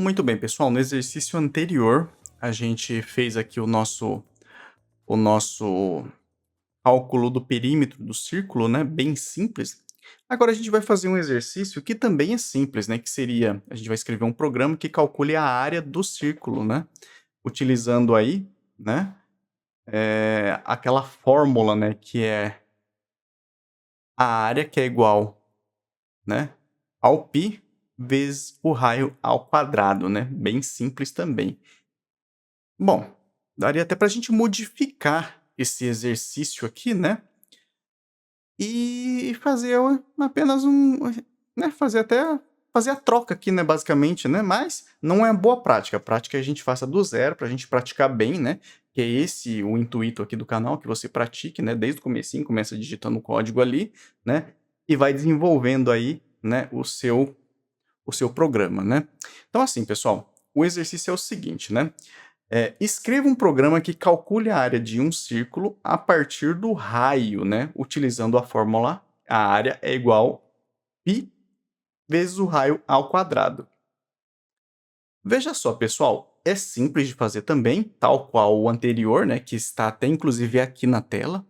Muito bem, pessoal. No exercício anterior, a gente fez aqui o nosso cálculo do perímetro do círculo, né? Bem simples. Agora a gente vai fazer um exercício que também é simples, né? Que seria, a gente vai escrever um programa que calcule a área do círculo, né? Utilizando aí, né? Aquela fórmula, né? Que é a área que é igual, né? Ao π vezes o raio ao quadrado, né? Bem simples também. Bom, daria até para a gente modificar esse exercício aqui, né? E fazer apenas né? Fazer a troca aqui, né? Basicamente, né? Mas não é boa prática. A prática é a gente faça do zero para a gente praticar bem, né? Que é esse o intuito aqui do canal, que você pratique, né? Desde o comecinho, começa digitando o código ali, né? E vai desenvolvendo aí, né? O seu programa, né? Então, assim, pessoal, o exercício é o seguinte, né? Escreva um programa que calcule a área de um círculo a partir do raio, né? Utilizando a fórmula, a área é igual π vezes o raio ao quadrado. Veja só, pessoal, é simples de fazer também, tal qual o anterior, né? Que está até inclusive aqui na tela.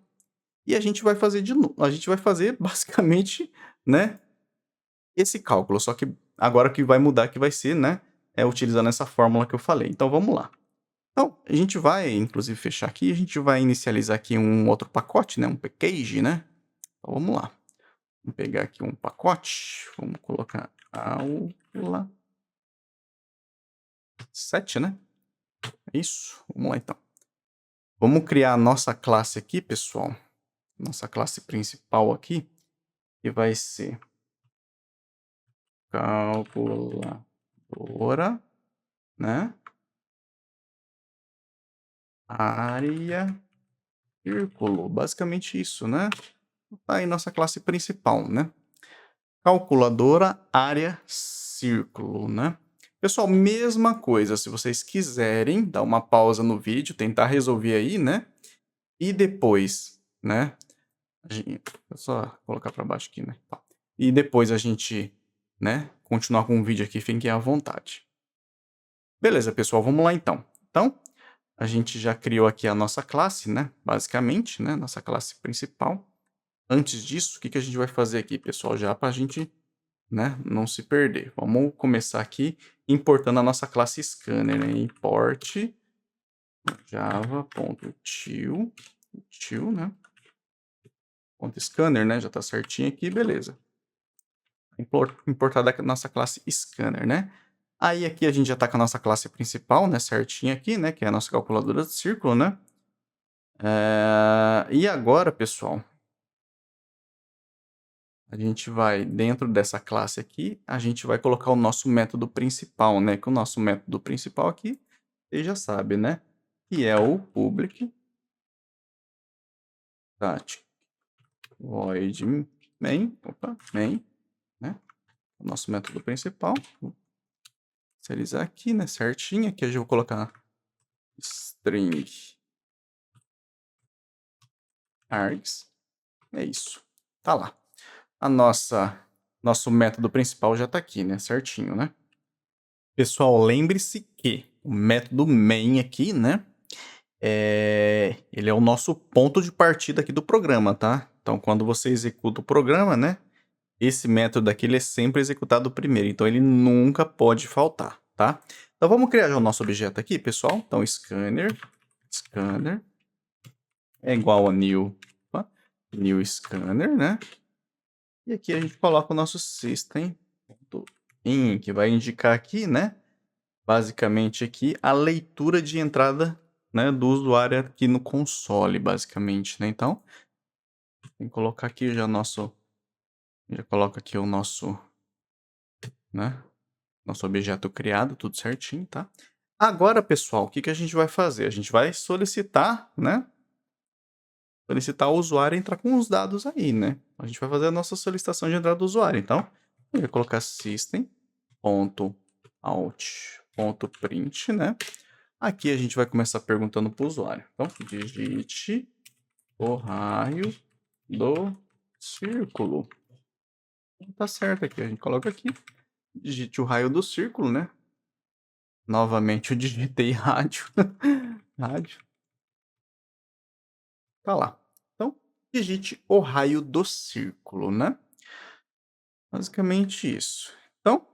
E a gente vai fazer de novo. A gente vai fazer basicamente, né? Esse cálculo. Só que agora o que vai mudar que vai ser, né? É utilizando essa fórmula que eu falei. Então vamos lá. Então, a gente vai, inclusive, fechar aqui, a gente vai inicializar aqui um outro pacote, né, um package, né? Então, vamos lá. Vamos pegar aqui um pacote, vamos colocar aula 7, né? É isso, vamos lá então. Vamos criar a nossa classe aqui, pessoal. Nossa classe principal aqui, que vai ser calculadora, né? Área, círculo, basicamente isso, né? Tá aí nossa classe principal, né? Calculadora, área, círculo, né? Pessoal, mesma coisa, se vocês quiserem dar uma pausa no vídeo, tentar resolver aí, né? E depois, né? Vou só colocar para baixo aqui, né? Tá. E depois a gente, né? Continuar com o vídeo aqui, fiquem à vontade. Beleza, pessoal, vamos lá então. Então, a gente já criou aqui a nossa classe, né? Basicamente, né? Nossa classe principal. Antes disso, o que a gente vai fazer aqui, pessoal? Já para a gente, né, não se perder. Vamos começar aqui importando a nossa classe scanner, né? Import java.til, né? Ponto .scanner, né? Já tá certinho aqui, beleza. Importar da nossa classe scanner, né? Aí aqui a gente já tá com a nossa classe principal, né? Certinha aqui, né? Que é a nossa calculadora de círculo, né? E agora, pessoal, a gente vai, dentro dessa classe aqui, a gente vai colocar o nosso método principal, né? Que o nosso método principal aqui, você já sabe, né? Que é o public static void main, main, né? O nosso método principal. Vou inicializar aqui, né? Certinho. Aqui a gente vai colocar string args. É isso. Tá lá. Nosso método principal já tá aqui, né? Certinho, né? Pessoal, lembre-se que o método main aqui, né? Ele é o nosso ponto de partida aqui do programa, tá? Então, quando você executa o programa, né? Esse método aqui ele é sempre executado primeiro, então ele nunca pode faltar, tá? Então, vamos criar já o nosso objeto aqui, pessoal. Então, scanner é igual a new scanner, né? E aqui a gente coloca o nosso system.in, que vai indicar aqui, né? Basicamente aqui a leitura de entrada, né, do usuário aqui no console, basicamente, né? Então, tem que colocar aqui já já coloca aqui o nosso, né, nosso objeto criado, tudo certinho, tá? Agora, pessoal, o que a gente vai fazer? A gente vai solicitar, né? Solicitar o usuário entrar com os dados aí, né? A gente vai fazer a nossa solicitação de entrada do usuário. Então, eu vou colocar system.out.print, né? Aqui a gente vai começar perguntando para o usuário. Então, digite o raio do círculo. Tá certo aqui, a gente coloca aqui. Digite o raio do círculo, né? Novamente eu digitei rádio. Rádio. Tá lá. Então, digite o raio do círculo, né? Basicamente isso. Então,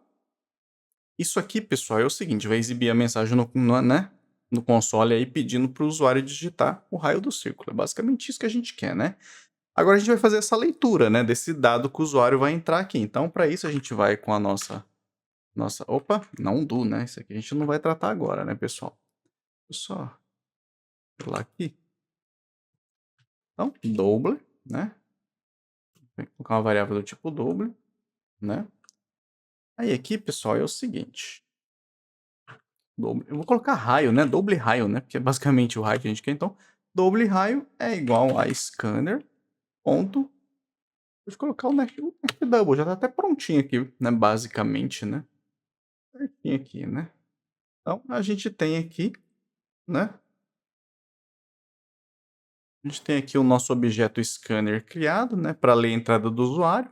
isso aqui, pessoal, é o seguinte, vai exibir a mensagem né, no console aí pedindo para o usuário digitar o raio do círculo. É basicamente isso que a gente quer, né? Agora a gente vai fazer essa leitura, né, desse dado que o usuário vai entrar aqui. Então, para isso a gente vai com a opa, não do, né? Isso aqui a gente não vai tratar agora, né, pessoal? Deixa eu só ir lá aqui. Então, double, né? Vou colocar uma variável do tipo double, né? Aí aqui, pessoal, é o seguinte. Eu vou colocar raio, né? Double raio, né? Porque é basicamente o raio que a gente quer. Então, double raio é igual a scanner. Ponto. Deixa eu colocar o Next Double. Já tá até prontinho aqui, né? Basicamente, né? Certinho aqui, né? Então, a gente tem aqui, né? A gente tem aqui o nosso objeto scanner criado, né? Para ler a entrada do usuário.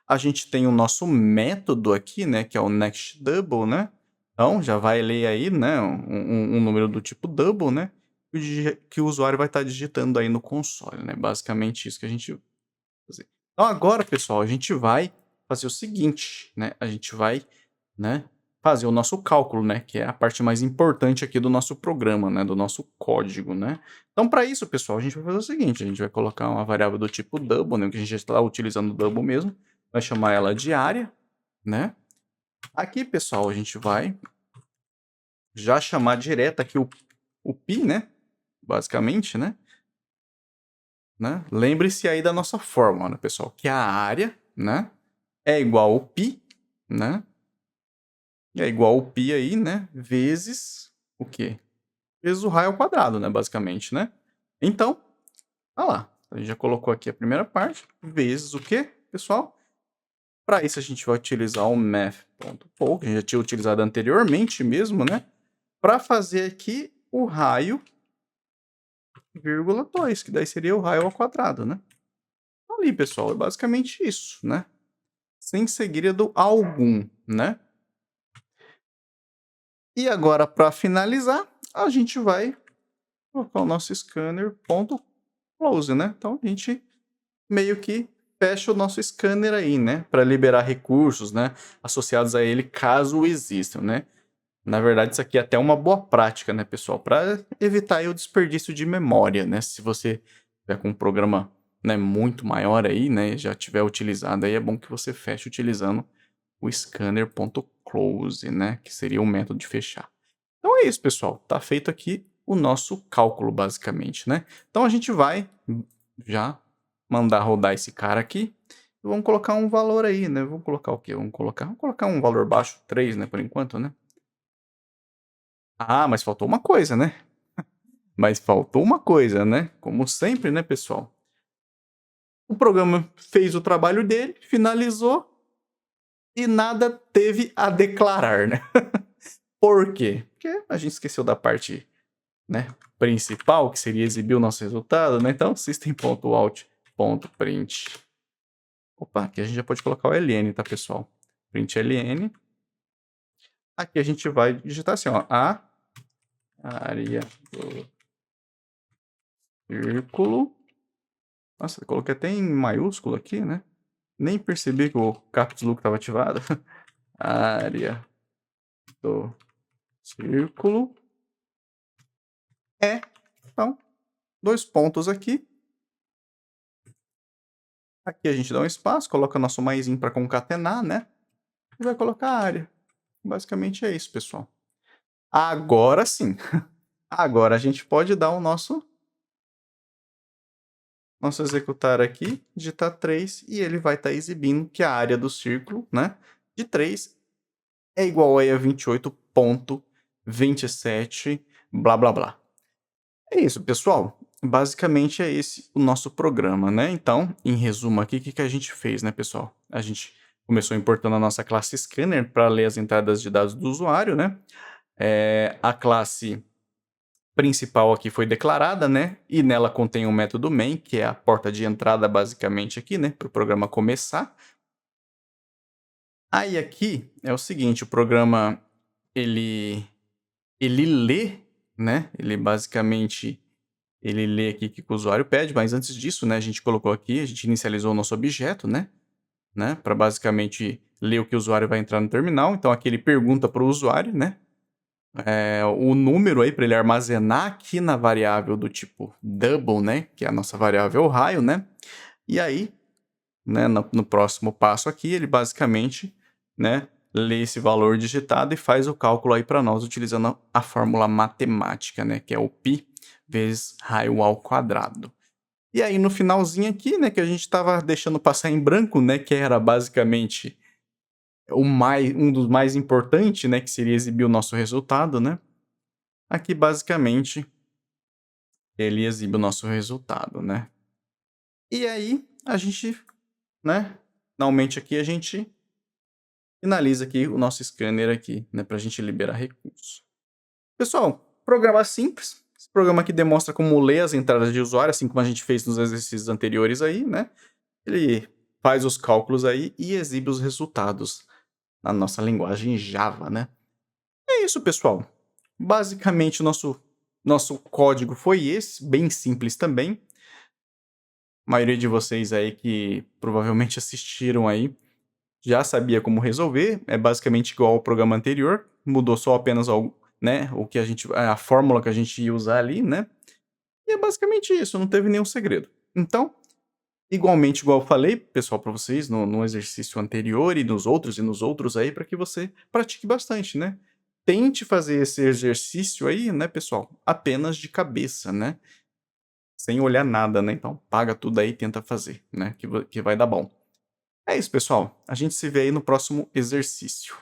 A gente tem o nosso método aqui, né? Que é o Next Double, né? Então, já vai ler aí, né? Um número do tipo double, né? Que o usuário vai estar digitando aí no console, né? Basicamente isso que a gente vai fazer. Então, agora, pessoal, a gente vai fazer o seguinte, né? A gente vai, né? Fazer o nosso cálculo, né? Que é a parte mais importante aqui do nosso programa, né? Do nosso código, né? Então, para isso, pessoal, a gente vai fazer o seguinte: a gente vai colocar uma variável do tipo double, né? Que a gente já está utilizando o double mesmo. Vai chamar ela de área, né? Aqui, pessoal, a gente vai já chamar direto aqui o pi, né? Basicamente, né? Lembre-se aí da nossa fórmula, né, pessoal? Que a área, né? É igual ao pi, né? É igual ao pi aí, né? Vezes o quê? Vezes o raio ao quadrado, né? Basicamente, né? Então, olha lá. A gente já colocou aqui a primeira parte. Vezes o quê, pessoal? Para isso, a gente vai utilizar o math.poll, que a gente já tinha utilizado anteriormente mesmo, né? Para fazer aqui o raio, vírgula 2, que daí seria o raio ao quadrado, né? Ali, pessoal, é basicamente isso, né? Sem segredo algum, né? E agora, para finalizar, a gente vai colocar o nosso scanner ponto close, né? Então, a gente meio que fecha o nosso scanner aí, né? Para liberar recursos, né? Associados a ele, caso existam, né? Na verdade, isso aqui é até uma boa prática, né, pessoal? Para evitar aí o desperdício de memória, né? Se você tiver com um programa, né, muito maior aí, né, já tiver utilizado, aí é bom que você feche utilizando o scanner.close, né, que seria o método de fechar. Então é isso, pessoal. Tá feito aqui o nosso cálculo, basicamente, né? Então a gente vai já mandar rodar esse cara aqui. E vamos colocar um valor aí, né? Vamos colocar o quê? Vamos colocar um valor baixo, 3, né, por enquanto, né? Ah, mas faltou uma coisa, né? Mas faltou uma coisa, né? Como sempre, né, pessoal? O programa fez o trabalho dele, finalizou e nada teve a declarar, né? Por quê? Porque a gente esqueceu da parte, né, principal, que seria exibir o nosso resultado, né? Então, system.out.print. Opa, aqui a gente já pode colocar o ln, tá, pessoal? Print ln. Aqui a gente vai digitar assim, ó, a área do círculo. Nossa, eu coloquei até em maiúsculo aqui, né? Nem percebi que o caps lock estava ativado. Área do círculo é, então, 2 pontos aqui. Aqui a gente dá um espaço, coloca nosso maisinho para concatenar, né? E vai colocar a área. Basicamente é isso, pessoal. Agora sim. Agora a gente pode dar o nosso executar aqui, digitar 3 e ele vai estar exibindo que a área do círculo, né, de 3 é igual a 28.27, blá blá blá. É isso, pessoal. Basicamente é esse o nosso programa, né? Então, em resumo aqui, o que a gente fez, né, pessoal? A gente começou importando a nossa classe scanner para ler as entradas de dados do usuário, né? A classe principal aqui foi declarada, né? E nela contém o método main, que é a porta de entrada basicamente aqui, né? Para o programa começar. Aí aqui é o seguinte, o programa ele ele lê, né, ele basicamente ele lê aqui o que o usuário pede, mas antes disso, né, a gente colocou aqui, a gente inicializou o nosso objeto, né, para basicamente ler o que o usuário vai entrar no terminal. Então aqui ele pergunta para o usuário, né, o número aí para ele armazenar aqui na variável do tipo double, né, que é a nossa variável raio, né. E aí, né, no próximo passo aqui, ele basicamente, né, lê esse valor digitado e faz o cálculo aí para nós utilizando a fórmula matemática, né, que é o π vezes raio ao quadrado. E aí no finalzinho aqui, né, que a gente estava deixando passar em branco, né, que era basicamente um dos mais importantes, né, que seria exibir o nosso resultado, né. Aqui basicamente ele exibe o nosso resultado, né. E aí a gente, né, finalmente aqui a gente finaliza aqui o nosso scanner aqui, né, para a gente liberar recurso. Pessoal, programa simples. Esse programa aqui demonstra como ler as entradas de usuário, assim como a gente fez nos exercícios anteriores aí, né. Ele faz os cálculos aí e exibe os resultados na nossa linguagem Java, né. É isso, pessoal. Basicamente, o nosso código foi esse, bem simples também. A maioria de vocês aí que provavelmente assistiram aí já sabia como resolver. É basicamente igual ao programa anterior, mudou só apenas algo, né, o que a fórmula que a gente ia usar ali, né. E é basicamente isso, não teve nenhum segredo. Então, igualmente, igual eu falei, pessoal, para vocês no exercício anterior e nos outros aí, para que você pratique bastante, né. Tente fazer esse exercício aí, né, pessoal, apenas de cabeça, né, sem olhar nada, né. Então paga tudo aí e tenta fazer, né, que vai dar bom. É isso, pessoal. A gente se vê aí no próximo exercício.